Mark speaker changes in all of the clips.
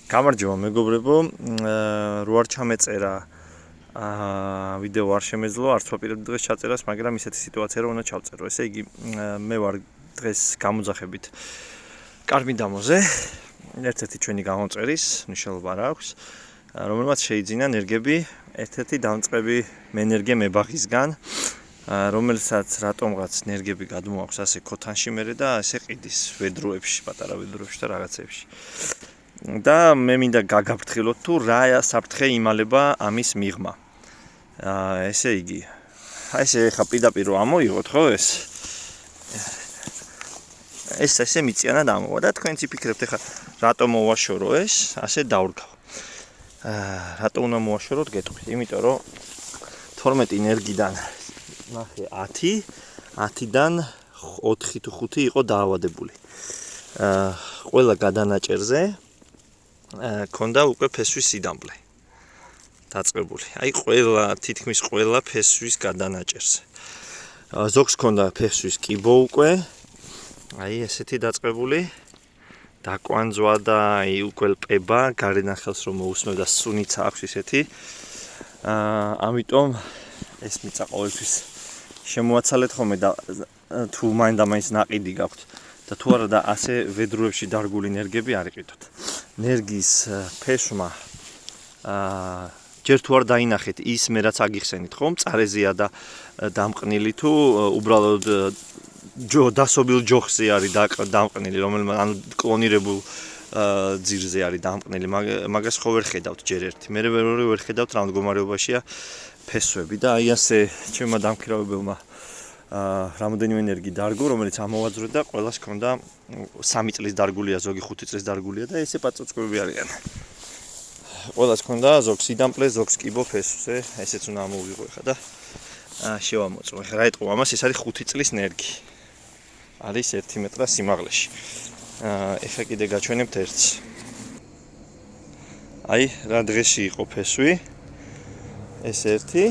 Speaker 1: გამარჯობა მეგობრებო, რო არ ჩამეწერა ვიდეო არ შემეძლო, არც ვაპირებდი დღეს ჩაწერას, მაგრამ ისეთი სიტუაცია რომ უნდა ჩავწერო. ესე იგი, მე ვარ დღეს გამოძახებით კარ-მიდამოზე, ერთ-ერთი ჩვენი გამოწერის მნიშვნელობა რა აქვს, რომელმაც შეიძინა ნერგები, ერთ-ერთი დამწყები მენერგე მებაღისგან, რომელსაც რატომღაც ნერგები გადმოაქვს ასე ქოთანში მერე და ასე ყიდის ვედროებში, პატარა ვედროებში და რაღაცებში. და მე მინდა გაგაფრთხილოთ თუ რა საფრთხე იმალება ამის მიღმა. ესე იგი, ესე ხა პირდაპირ ამოიღოთ ხო ეს? ეს ესე მიწიანად ამოვა და თქვენც იფიქრებთ ხა რატომ მოვაშორო ეს, ასე დავრგავ. რატომ უნდა მოვაშოროთ გეტყვით? იმიტომ რომ 12 ენერგიდან ნახე 10-დან 4 თუ 5 იყო დაავადებული. ყველა გადანაჭერზე ქონდა უკვე ფესვის სიდამპლე დაწყებული. აი თითქმის ყველა ფესვის გადანაჭერზე. ზოგს ქონდა ფესვის კიბო უკვე. აი ესეთი დაწყებული. დაკვანძვა და აი უკვე ლპება, გარენახელს რომ მოусმევ და სუნიც აქვს ისეთი. ამიტომ ეს მიწა ყოველთვის შემოაცალეთ ხოლმე და თუ მაინდა-მაინც ნაყიდი გაქვთ და თუ არა და ასე ვედროებში დარგული ნერგები არ იყიდოთ. ნერგის ფესვმა ჯერ თუ არ დაინახეთ ის მე რაც აგიხსენით ხომ, წარეზეა და დამყნილი თუ უბრალოდ დასობილ ჯოხზე არის დამყნილი, რომელმაც ან კლონირებულ ძირზე არის დამყნილი, მაგას ხო ვერ ხედავთ ჯერ ერთი. მე ვერ ხედავთ რა მდგომარეობაშია ფესვები და აი ასე ჩემმა დამქირავებელმა რამოდენიმე ენერგი დარგო, რომელიც ამოვაძვრე და ყველას ქონდა 3 წლის დარგულია, ზოგი 5 წლის დარგულია და ესე პაწოწკები არიან. ყველას ქონდა ზოგს სიდამპლე, ზოგს კიბო ფესვზე, ესეც უნდა ამოვიღო ხა და შევამოწმო. ხა რა ეტყო ამას, ეს არის 5 წლის ნერგი. არის 1 მეტრა სიმაღლეში. ეხა კიდე გაჩვენებთ ერთს. აი რა დღეში იყო ფესვი. ეს ერთი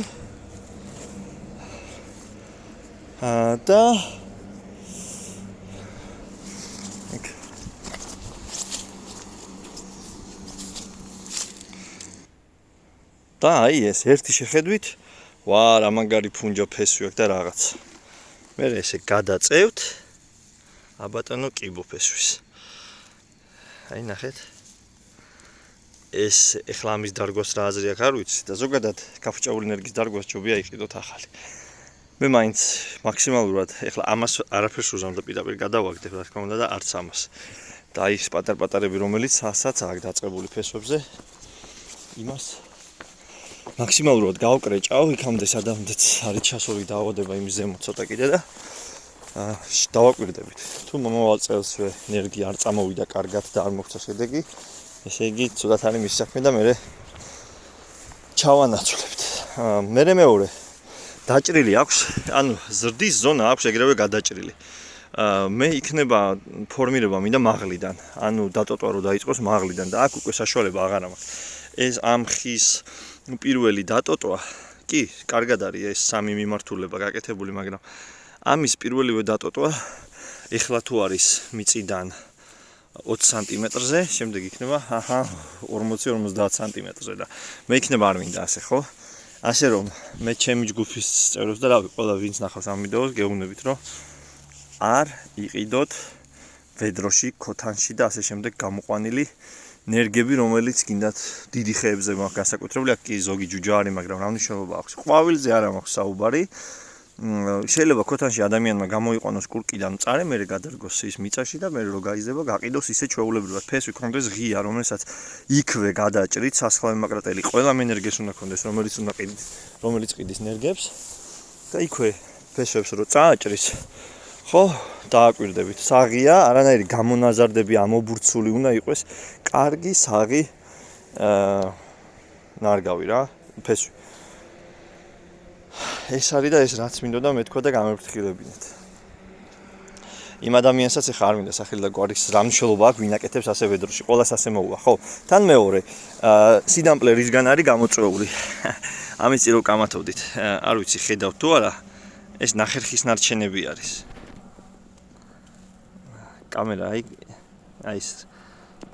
Speaker 1: და აი ეს ერთი შეხედვით რა მაგარი ფუნჯა ფესვი აქვს და რაღაც. მე ესე გადაწევთ აბატონო კიბო ფესვის. აი ნახეთ. ეს ეხლა ამის დარგვას რა აზრი აქვს არ ვიცი და ზოგადად გაფრჭებული ენერგიის დარგვას ჯობია იყიდოთ ახალი. მე მაინც მაქსიმალურად ეხლა ამას არაფერს უზამდა პირდაპირ გადავაგდებ რა თქმა უნდა და არც ამას. და აი ეს პატარ-პატარები რომელიც ასაც აქვს დაწყებული ფესვებზე იმას მაქსიმალურად გავკრეჭავ იქამდე სადამდეც არის ჩასული დაავადება იმის ზემოთ ცოტა კიდე და დავაკვირდებით. თუ მომავალ წელსვე ენერგია არ წამოვიდა კარგად და არ მოხდა შედეგი, ესე იგი ცუდად არის მის საქმე და მე ჩავანაცვლებთ. მე მეორე დაჭრილი აქვს, ანუ ზრდის ზონა აქვს ეგრევე გადაჭრილი. მე იქნება ფორმირება მინდა მაღლიდან, ანუ დატოტვა რო დაიწყოს მაღლიდან და აქ უკვე საშუალება აღარ მაქვს. ეს ამ ხის პირველი დატოტვა, კი, კარგად არის ეს 3 მიმართულება გაკეთებული, მაგრამ ამის პირველივე დატოტვა ეხლა თუ არის მიწიდან 20 სანტიმეტრზე, შემდეგ იქნება 40-50 სანტიმეტრზე და მე იქნება არ მინდა ასე, ხო? ასე რომ მე ჩემი ჯგუფის წევრებს და რავი, ყველა ვინც ნახავს ამ ვიდეოს, გეუბნებით რომ არ იყიდოთ ვედროში, ქოთანში და ასე შემდეგ გამოყვანილი ნერგები, რომელიც გინდათ დიდი ხეებზე მაქვს განსაკუთრებული, აქ კი ზოგი ჯუჯა არის, მაგრამ რა მნიშვნელობა აქვს? ყვავილზე არა მაქვს საუბარი. შეიძლება ქოთანში ადამიანმა გამოიყვანოს კურკიდან მწარე, მერე გადარგოს ის მიწაში და მერე რო გაიზრდება, გაყიდოს ისე ჩვეულებრივად ფესვი კონდეს ღია, რომელსაც იქვე გადაჭრით სასხლავი მაკრატელი, ყველა ენერგიას უნდა კონდეს, რომელიც ყიდის ნერგებს და იქვე ფესვებს რო წააჭრის, ხო, დააკვირდებით. საღია, არანაირი გამონაზარდები ამობურცული უნდა იყოს, კარგი საღი ნარგავი რა, ფესვი. ეს არის და ეს რაც მინდოდა მეთქვა და გამეფრთხილებინეთ. იმ ადამიანსაც ახლა არ მინდა სახელი და გვარის რა მნიშვნელობა აქვს ვინ აკეთებს ასე ვედროში, ყველას ასე მოუვა, ხო? თან მეორე, სიდამპლე რისგან არის გამოწვეული. ამის წინ რო კამათობდით, არ ვიცი ხედავთ თუ არა, ეს ნახერხის ნარჩენები არის. კამერა აი ეს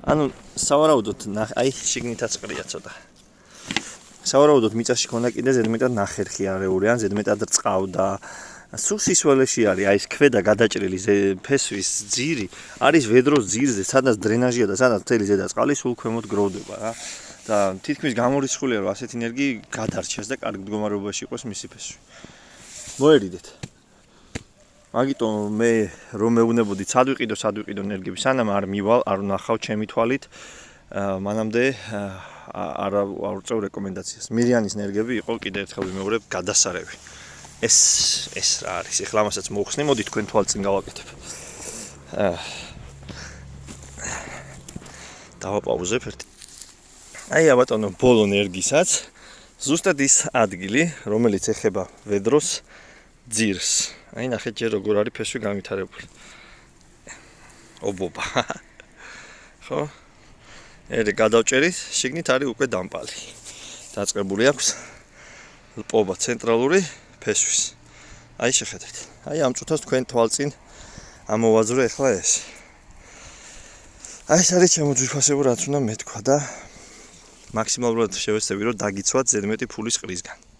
Speaker 1: ანუ სავარაუდოდ აი შიგნითაც ყრია ცოტა. სავარაუდოდ მიწაში ქონდა კიდე ზედმეტად ნახერხი არეული ან ზედმეტად რწყავდა. სულ სისველეში არის აი ეს ქვედა გადაჭრილი ფესვის ძირი არის ვედროს ძირზე, სადაც დრენაჟია და სადაც მთელი ზედა წყალი სულ ქვემოთ გროვდება რა. და თითქმის გამორიცხულია რომ ასეთ ენერგი გადარჩეს და კარგ მდგომარეობაში იყოს მისი ფესვი. მოერიდეთ. მაგიტომ მე რომ მეუბნებოდი სად ვიყიდო ენერგიები, სანამ არ მივალ, არ ვნახავ ჩემი თვალით, მანამდე არ ვწევ რეკომენდაციას. მირიანის ენერგიები იყო კიდე ერთხელ ვიმეორებ გადასარევი. ეს რა არის? ეხლა ამასაც მოხსნი, მოდი თქვენ თვალწინ გავაკეთებ. დავაპაუზებ ერთი. აი აბატონო, ბოლო ენერგისაც ზუსტად ის ადგილი, რომელიც ეხება ვედროს ძირს. აი ნახეთ ჯერ როგორ არის ფესვი განვითარებული. ობობა. ხო? ერი გადავჭერით, შიგნით არის უკვე დამპალი. დაწყებული აქვს ლპობა ცენტრალური ფესვის. აი შეხედეთ. აი ამ წუთას თქვენ თვალწინ ამოვაძვრე ახლა ეს. აი ეს არის შემოძვირფასებო რაც უნდა მეთქვა და მაქსიმალურად შევეცდები რომ დაგიცვათ ზედმეტი ფულის ყრისგან.